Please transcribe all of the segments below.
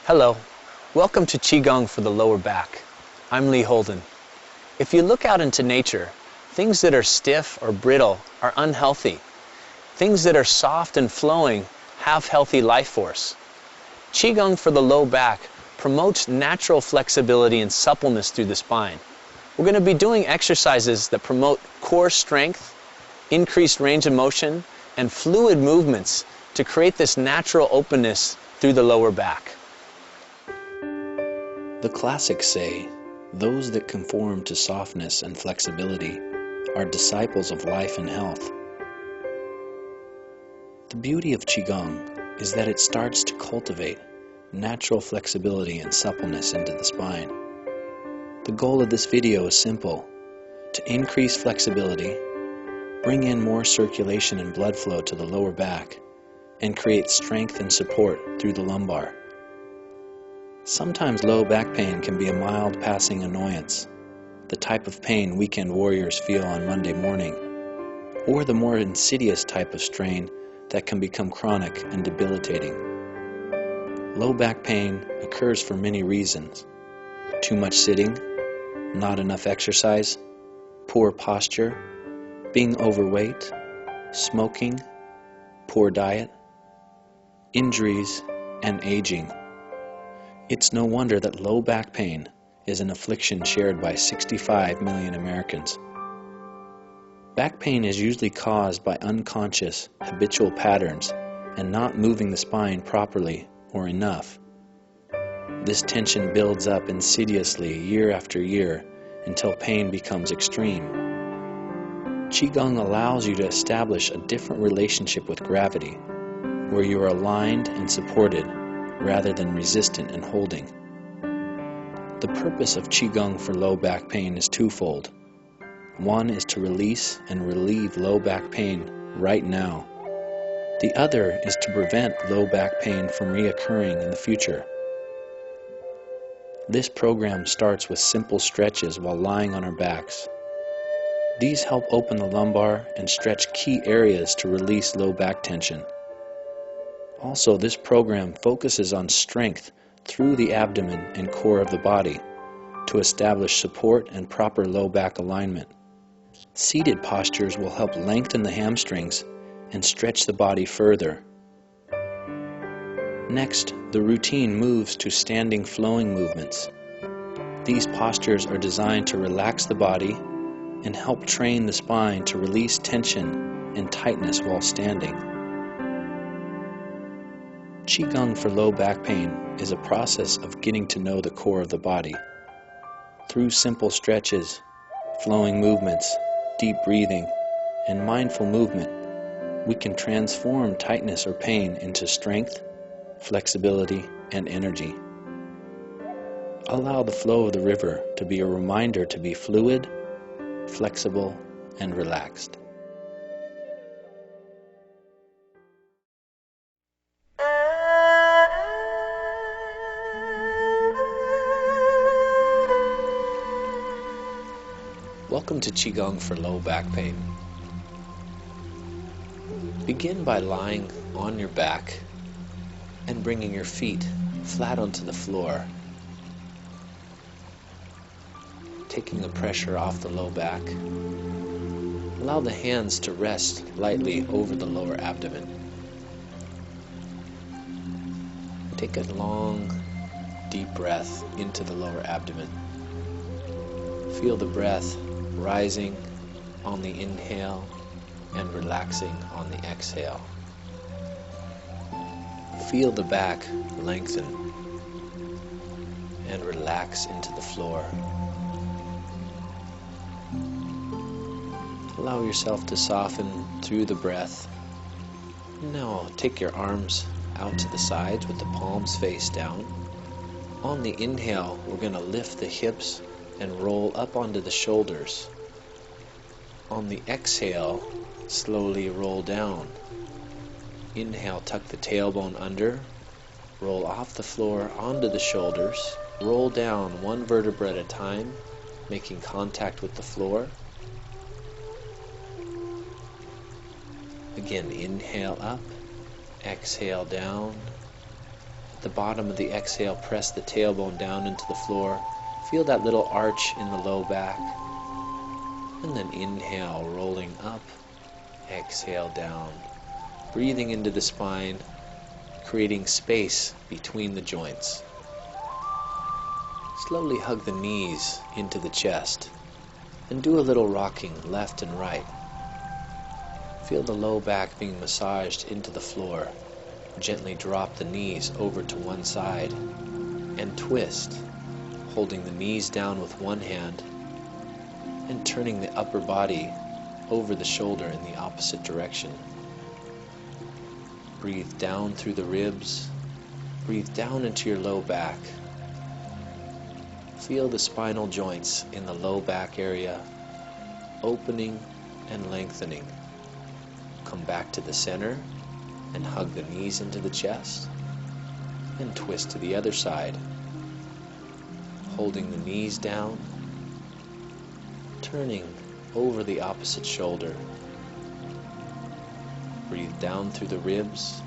Hello, welcome to Qigong for the lower back. I'm Lee Holden. If you look out into nature, things that are stiff or brittle are unhealthy. Things that are soft and flowing have healthy life force. Qigong for the low back promotes natural flexibility and suppleness through the spine. We're going to be doing exercises that promote core strength, increased range of motion, and fluid movements to create this natural openness through the lower back. The classics say, those that conform to softness and flexibility are disciples of life and health. The beauty of Qigong is that it starts to cultivate natural flexibility and suppleness into the spine. The goal of this video is simple: to increase flexibility, bring in more circulation and blood flow to the lower back, and create strength and support through the lumbar. Sometimes low back pain can be a mild passing annoyance, the type of pain weekend warriors feel on Monday morning, or the more insidious type of strain that can become chronic and debilitating. Low back pain occurs for many reasons: too much sitting, not enough exercise, poor posture, being overweight, smoking, poor diet, injuries, and aging. It's no wonder that low back pain is an affliction shared by 65 million Americans. Back pain is usually caused by unconscious, habitual patterns and not moving the spine properly or enough. This tension builds up insidiously year after year until pain becomes extreme. Qigong allows you to establish a different relationship with gravity, where you are aligned and supported rather than resistant and holding. The purpose of Qigong for low back pain is twofold. One is to release and relieve low back pain right now. The other is to prevent low back pain from reoccurring in the future. This program starts with simple stretches while lying on our backs. These help open the lumbar and stretch key areas to release low back tension. Also, this program focuses on strength through the abdomen and core of the body to establish support and proper low back alignment. Seated postures will help lengthen the hamstrings and stretch the body further. Next, the routine moves to standing flowing movements. These postures are designed to relax the body and help train the spine to release tension and tightness while standing. Qigong for low back pain is a process of getting to know the core of the body. Through simple stretches, flowing movements, deep breathing, and mindful movement, we can transform tightness or pain into strength, flexibility, and energy. Allow the flow of the river to be a reminder to be fluid, flexible, and relaxed. Welcome to Qigong for low back pain. Begin by lying on your back and bringing your feet flat onto the floor, taking the pressure off the low back. Allow the hands to rest lightly over the lower abdomen. Take a long, deep breath into the lower abdomen. Feel the breath rising on the inhale and relaxing on the exhale. Feel the back lengthen and relax into the floor. Allow yourself to soften through the breath. Now take your arms out to the sides with the palms face down. On the inhale, we're going to lift the hips and roll up onto the shoulders. On the exhale, slowly roll down. Inhale, tuck the tailbone under, roll off the floor onto the shoulders, roll down one vertebra at a time, making contact with the floor. Again, inhale up, exhale down, At the bottom of the exhale, press the tailbone down into the floor. Feel that little arch in the low back. And then inhale, rolling up. Exhale down. Breathing into the spine, creating space between the joints. Slowly hug the knees into the chest and do a little rocking left and right. Feel the low back being massaged into the floor. Gently drop the knees over to one side and twist, holding the knees down with one hand and turning the upper body over the shoulder in the opposite direction. Breathe down through the ribs. Breathe down into your low back. Feel the spinal joints in the low back area opening and lengthening. Come back to the center and hug the knees into the chest and twist to the other side, holding the knees down, turning over the opposite shoulder. Breathe down through the ribs,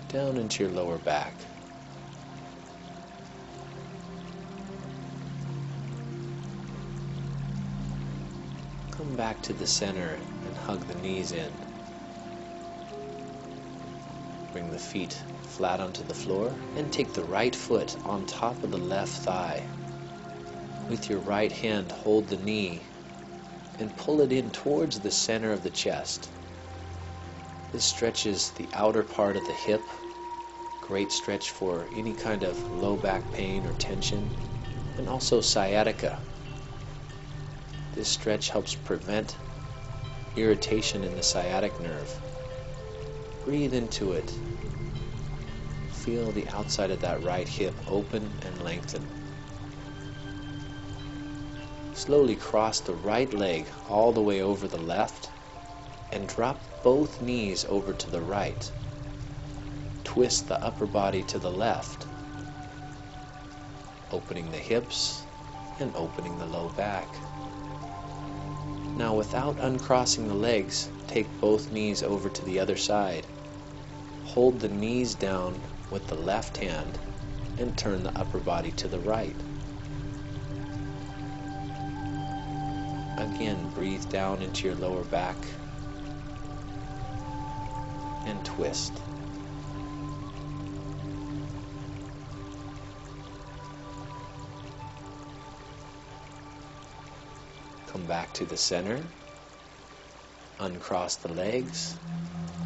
down into your lower back. Come back to the center and hug the knees in. Bring the feet flat onto the floor and take the right foot on top of the left thigh. With your right hand, hold the knee and pull it in towards the center of the chest. This stretches the outer part of the hip. Great stretch for any kind of low back pain or tension, and also sciatica. This stretch helps prevent irritation in the sciatic nerve. Breathe into it. Feel the outside of that right hip open and lengthen. Slowly cross the right leg all the way over the left and drop both knees over to the right. Twist the upper body to the left, opening the hips and opening the low back. Now, without uncrossing the legs, take both knees over to the other side. Hold the knees down with the left hand and turn the upper body to the right. Again, breathe down into your lower back and twist. Come back to the center, uncross the legs,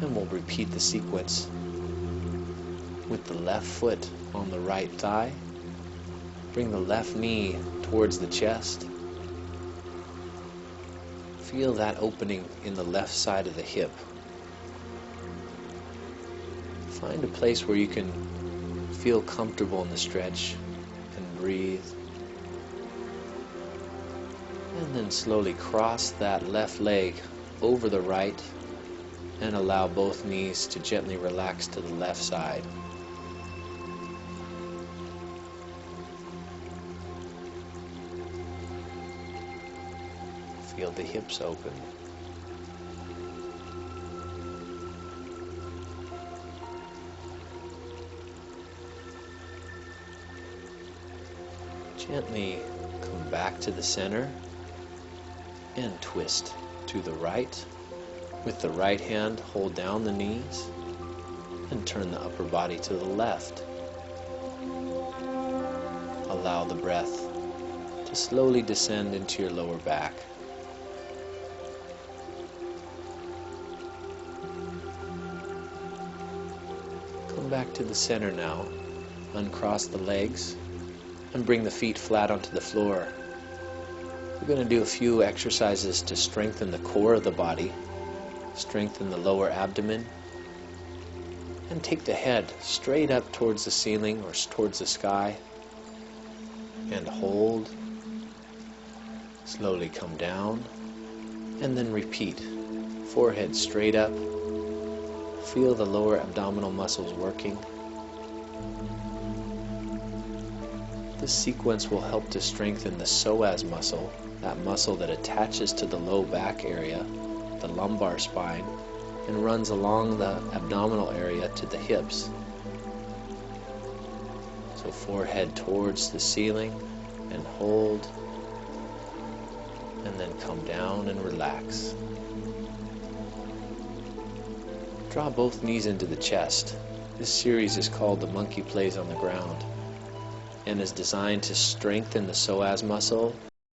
and we'll repeat the sequence with the left foot on the right thigh. Bring the left knee towards the chest. Feel that opening in the left side of the hip. Find a place where you can feel comfortable in the stretch and breathe. And then slowly cross that left leg over the right and allow both knees to gently relax to the left side. Feel the hips open. Gently come back to the center and twist to the right. With the right hand, hold down the knees and turn the upper body to the left. Allow the breath to slowly descend into your lower back. Come back to the center now. Uncross the legs and bring the feet flat onto the floor. We're going to do a few exercises to strengthen the core of the body, strengthen the lower abdomen, and take the head straight up towards the ceiling or towards the sky, and hold. Slowly come down, and then repeat. Forehead straight up. Feel the lower abdominal muscles working. This sequence will help to strengthen the psoas muscle, that muscle that attaches to the low back area, the lumbar spine, and runs along the abdominal area to the hips. So forehead towards the ceiling and hold, and then come down and relax. Draw both knees into the chest. This series is called The Monkey Plays on the Ground and is designed to strengthen the psoas muscle